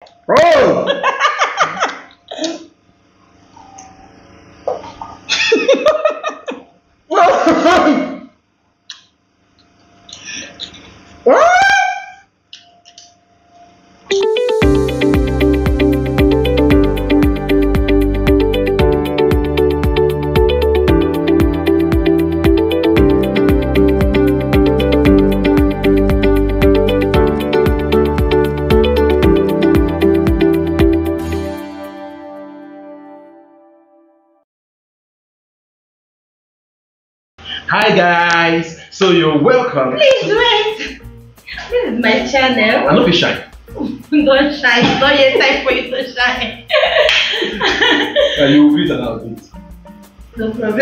Oh! Hi guys, so you're welcome. Please wait. This is my channel. I'm not shy. Don't shine. It's not yet time for you to shine. You will greet and I'll greet. No problem.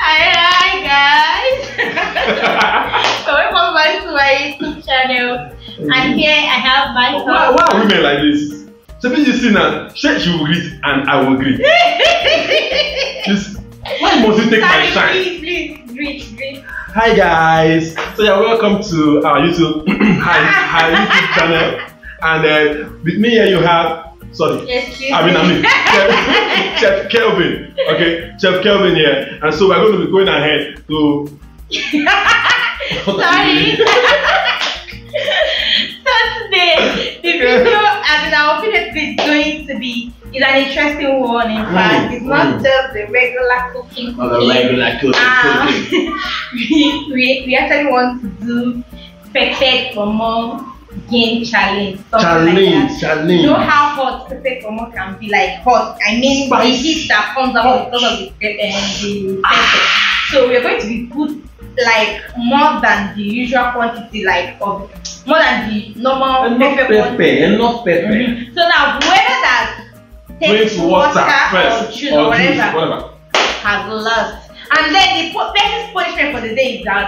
Hi guys. So welcome back to my YouTube channel. And here I have my Why are women like this? So please you see now, she will greet and I will greet. Just, why must you take my shine? Please, greet. Hi guys, so you're welcome to our YouTube, our YouTube channel, and with me here you have, sorry, Chef Kelvin, okay, Chef Kelvin here, and so we're going to be going ahead to. Sorry. So today, the video, as in our opinion, is going to be. It's an interesting one, in fact. It's not just the regular cooking. Not the regular cooking. We actually want to do perfect Kpomo game challenge. Challenge. You know how hot perfect Kpomo can be, like hot. I mean, the heat that comes out because of the pepper. So we're going to be put like more than the usual quantity, like of more than the normal pepper quantity. Enough pepper. So now whoever that takes water or juice or whatever has lost. And then the person's punishment for the day is that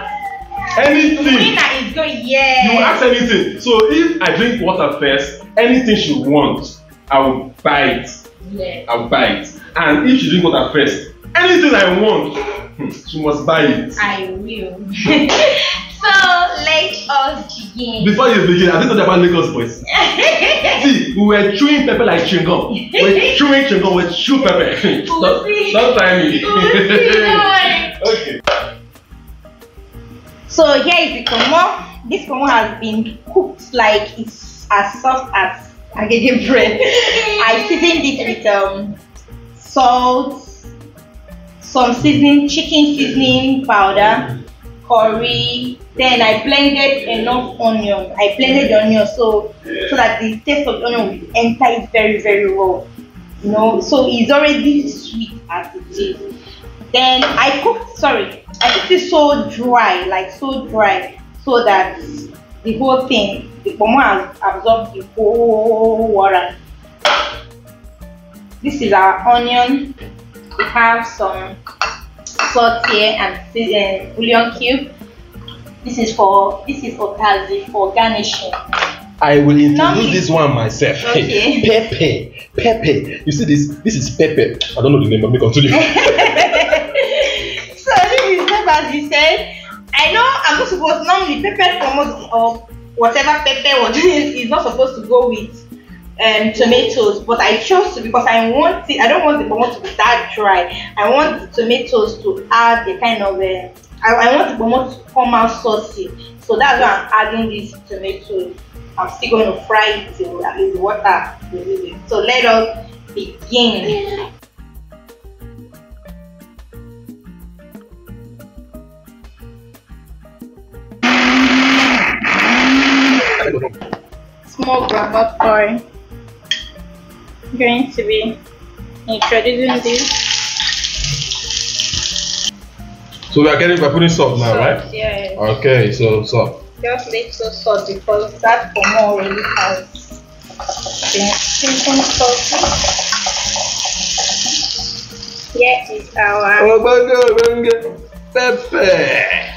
anything. The winner is going, yeah. You ask anything. So if I drink water first, anything she wants, I will buy it. Yeah. I'll buy it. And if she drink water first, anything I want, she must buy it. I will. So let us begin. Before you begin, I think about Lagos boys. See, we were chewing pepper like chewing gum. We're chewing chewing gum with chew pepper. Don't try me. Okay. So here is the Kpomo. This Kpomo has been cooked like it's as soft as agege bread. I seasoned it with salt, some seasoning, chicken seasoning powder, curry. Then I blended enough onion. I blended the onion so that the taste of the onion will enter it very, very well. You know, so it's already sweet as it is. Then I cooked it so dry, so that the whole thing, the Kpomo has absorbed the whole water. This is our onion. We have some salt here and bouillon cube. This is otazi for garnishing. I will introduce this one myself. Okay. Pepper. You see this? This is pepper. I don't know the name, but me continue. So this is pepper, as you said. I know I'm not supposed normally pepper Kpomo or whatever pepper is not supposed to go with tomatoes, but I chose to because I don't want the Kpomo to be that dry. I want the tomatoes to add a kind of I want the Kpomo to come out saucy. So that's why I'm adding these tomatoes. I'm still going to fry it till at least the water releases. So let us begin. Small groundnut oil. Going to be introducing this. So we're putting salt now, right? Yeah. Okay, so salt. Just little salt because that Kpomo already has been seasoned salty. Here is our pepper.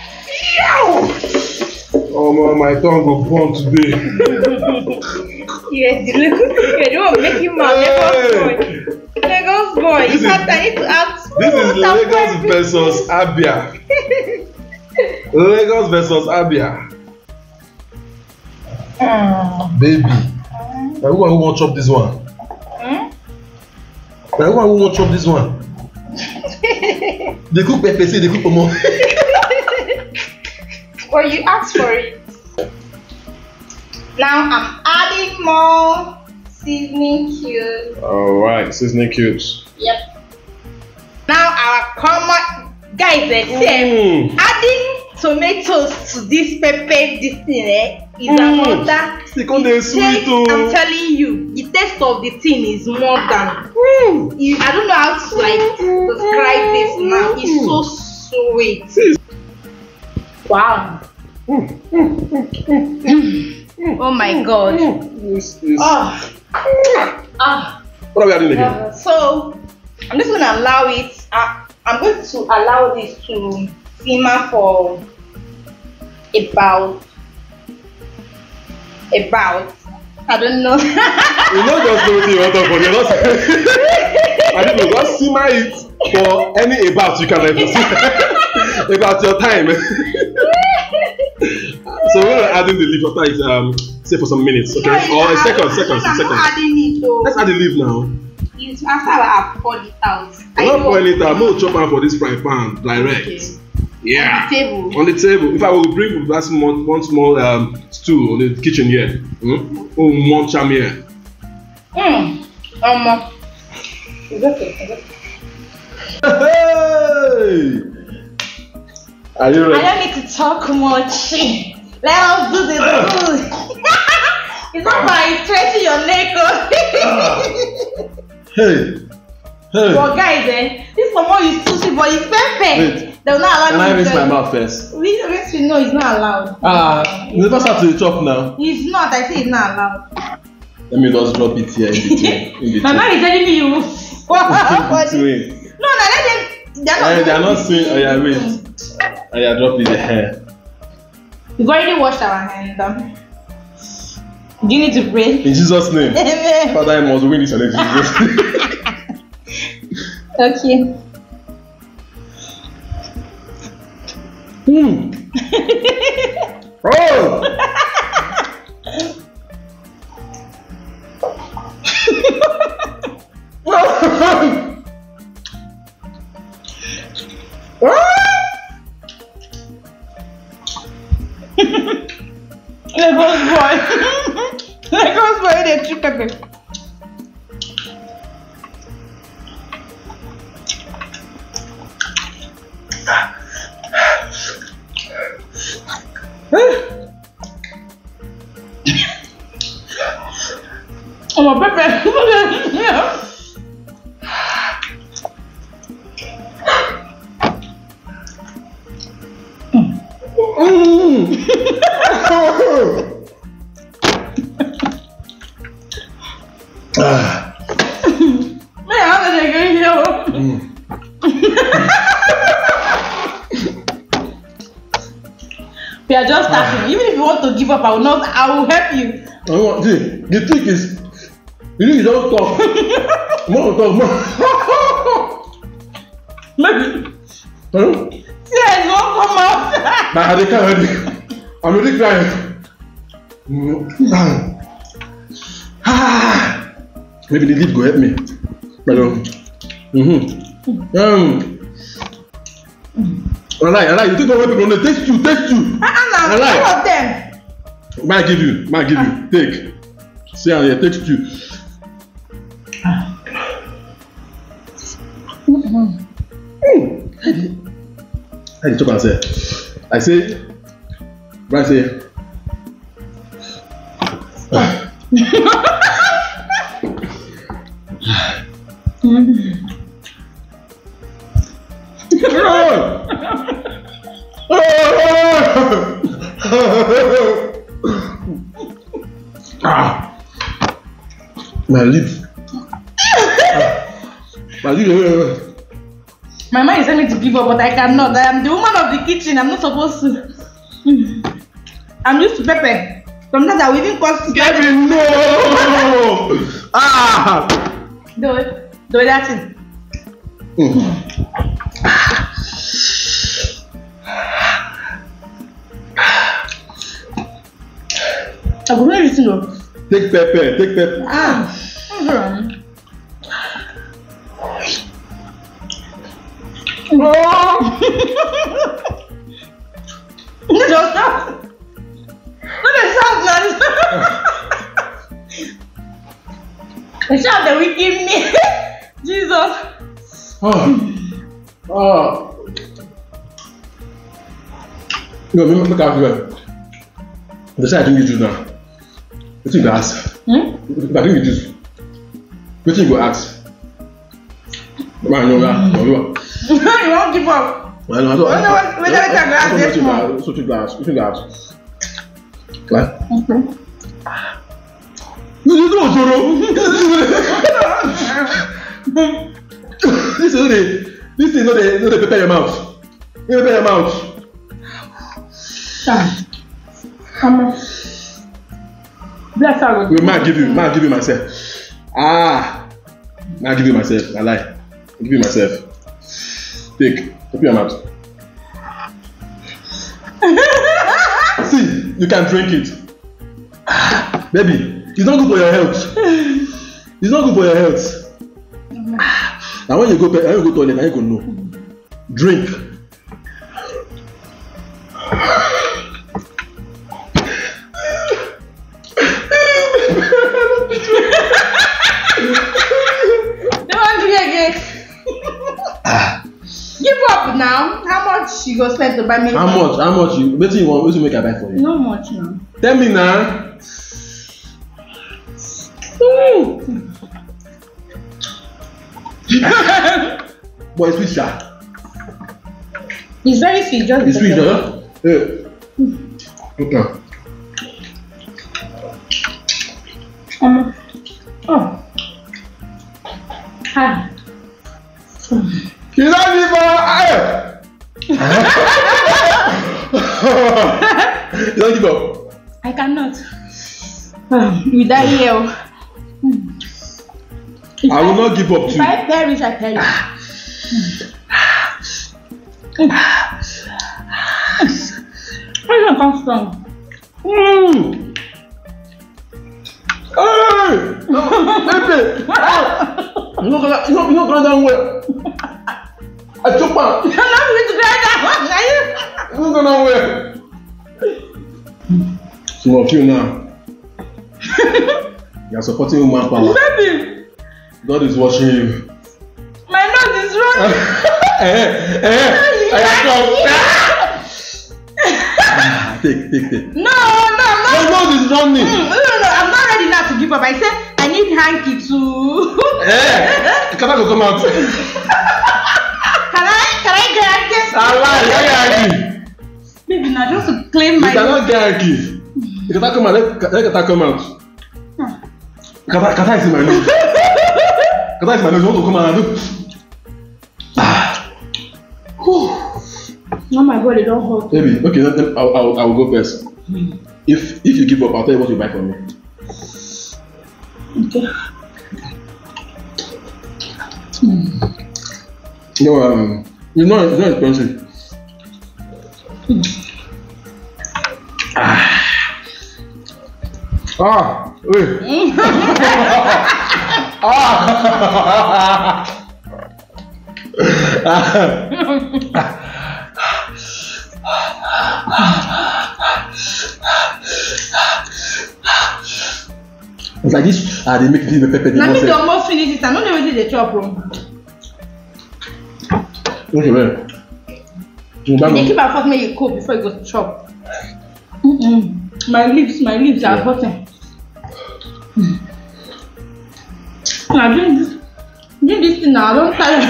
Oh my tongue will burn today. Yes, you don't make you mad. Lagos boy. You need to act. This is Lagos versus Abia. Lagos versus Abia. Baby. Who won't chop this one? Who won't chop this one? They cook pepper, say they cook Kpomo. Well, you asked for it. Now I'm adding more seasoning cubes. Alright, seasoning cubes. Yep. Now our common guys, adding tomatoes to this pepper, this thing, is another. I'm telling you, the taste of the thing is more than. I don't know how to describe this now. It's so sweet. Wow. Oh my God. What are we adding again? So I'm just going to allow it. I'm going to allow this to simmer for about I don't know. You know just what you want to put. You're not. I think just simmer it for any about you can let us about your time. So we're gonna add in the leaf after it say for some minutes, okay? Or seconds. Adding it though. Let's add the leaf now. It's after I poured it out. I'm not pouring it out. I'm gonna chop out for this fry pan direct. Okay. Yeah. On the table. If I will bring that one small stool on the kitchen here. One charm here. It's okay. Hey! Are you ready? I don't need to talk much. Let us do this food. It's not by stretching your neck. Hey. But guys, this Kpomo is too sweet, but it's pepper. Wait. They will not allow Can I rinse my mouth first? We know it's not allowed. You never start to chop now. It's not. I say it's not allowed. Let me just drop it here in between. My mom is telling me you. What? No, let them. They are not seeing. Oh yeah, wait. Oh yeah, drop it there. We've already washed our hands. Do you need to pray? In Jesus' name. Amen. Father, I must win this challenge in Jesus' name. Okay. Oh! Lagos boy, they trick pepper. Oh my pepper. We are just starting. Even if you want to give up, I will help you. See, the trick is, you don't talk. More. Maybe. Huh? Yes, won't come out. I'm already crying. Maybe the leaf go help me. I like. You think of people on the taste you. All of them. Might give you. Take. See how they taste you. I talk and say. I say. My lips. My mind is telling me to give up, but I cannot. I am the woman of the kitchen. I'm not supposed to. I'm used to pepper. Sometimes I will even cost. Kevin, no! Do it. Do that thing. I will not listen though. Take pepper. Take pepper. The sound that we give me. Jesus. No, look at you. The side I drink the juice now. What you go ask? If I drink the juice, what you go ask? Man, no, You won't give up. I know. What you go ask? What? Okay. You don't know. This is not the prepare your mouth. You prepare your mouth. Bless her. We might give you myself. Might give you myself. I lie. I'll give you myself. Take. Open your mouth. See, you can drink it. Baby. It's not good for your health. It's not good for your health. And when you go toilet, you go know. Drink. Don't want to drink again. Give up now. How much you go spend to buy me? How much? What you want? What you make I buy for you? No much now. Tell me now. Boy, it's sweet, sir. It's very sweet, just it's sweet, huh? Yeah. Okay. You don't give up. You don't give up. I cannot. With that here. I will not give up too. If I perish, I perish. Where you come from? Hey! Baby! You're not going down well. I took one. You're not going to grind that one, are you? You're not going down well. Some of you now. You are supporting woman power. Baby! God is watching you. My nose is running. Take. No, Your nose is running. No, I'm not ready now to give up. I said I need hanky to. Can I go come out? Can I get hanky? Baby, now just to claim my. You cannot get hanky. You cannot come out. Let come out. Kata is in my nose. Kata is my nose. You want to come out and do? No, my body don't hurt. Baby, okay, then I'll go first. If you give up, I'll tell you what you buy for me. Okay. No, it's not expensive. Wait. It's like this. They make it in the pepper. Now me almost finish it. I don't know whether they chop wrong. Okay, man. They keep our first make you cook before you go to chop. My lips are hurting. Now drink this thing now. Don't tire.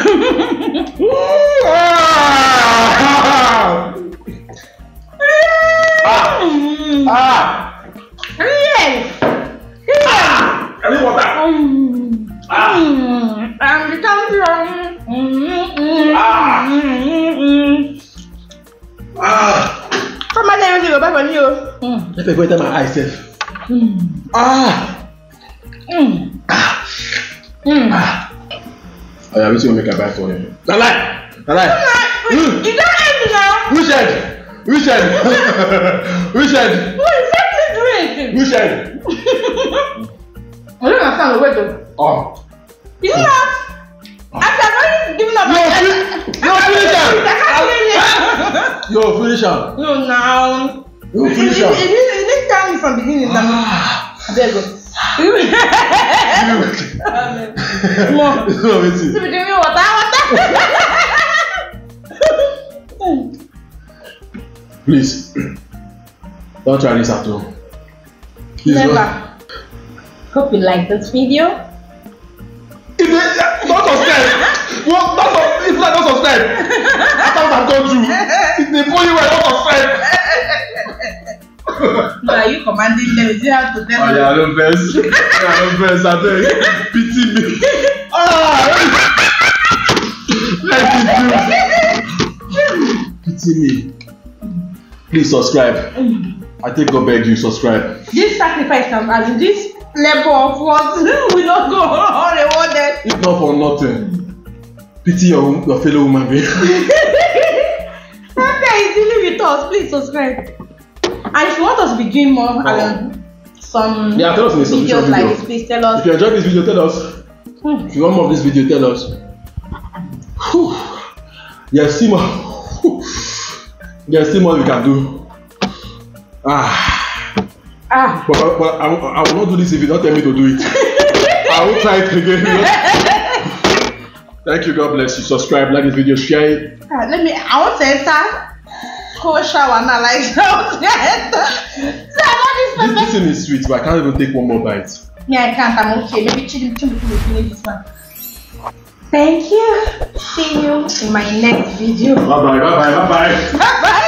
Yes. I need water. I'm the champion. From my name, you go back on you. Let me go into my eyes, Steph. Oh, yeah, which one make a buy for you? I lie. You don't end now. Who said? Who exactly do it? drink. Which end? I don't understand the way to. Oh. Is it not? After I've already given up. No, finish her. Yo, finish her. No, now. Yo, finish her. Let's tell me from the beginning. There you go. More. No, wait. Please, don't try this at home. Please Never. don't. Hope you like this video. Don't subscribe. If like don't subscribe. After what I've gone through, it's the point where I don't subscribe. No, are you commanding them? You have to tell Oh yeah, I don't best. I think pity me. Pity me. Please subscribe. I think God beg you, subscribe. This sacrifice as in this level of what will not go unrewarded. If not for nothing, pity your fellow woman being. Sometimes is dealing with us. Please subscribe. And if you want us to be doing more some tell us in the subscription videos like video. this, please tell us. If you enjoyed this video, tell us. If you want more of this video, tell us. Yes, see more. There's still more we can do. But I will not do this if you don't tell me to do it. I will try it again. Thank you. God bless you. Subscribe, like this video, share it. I want to enter. Go shower now, like This thing is sweet, but I can't even take one more bite. Yeah, I can't. I'm okay. Maybe chill finish this one. Thank you. See you in my next video. Bye bye. Bye bye.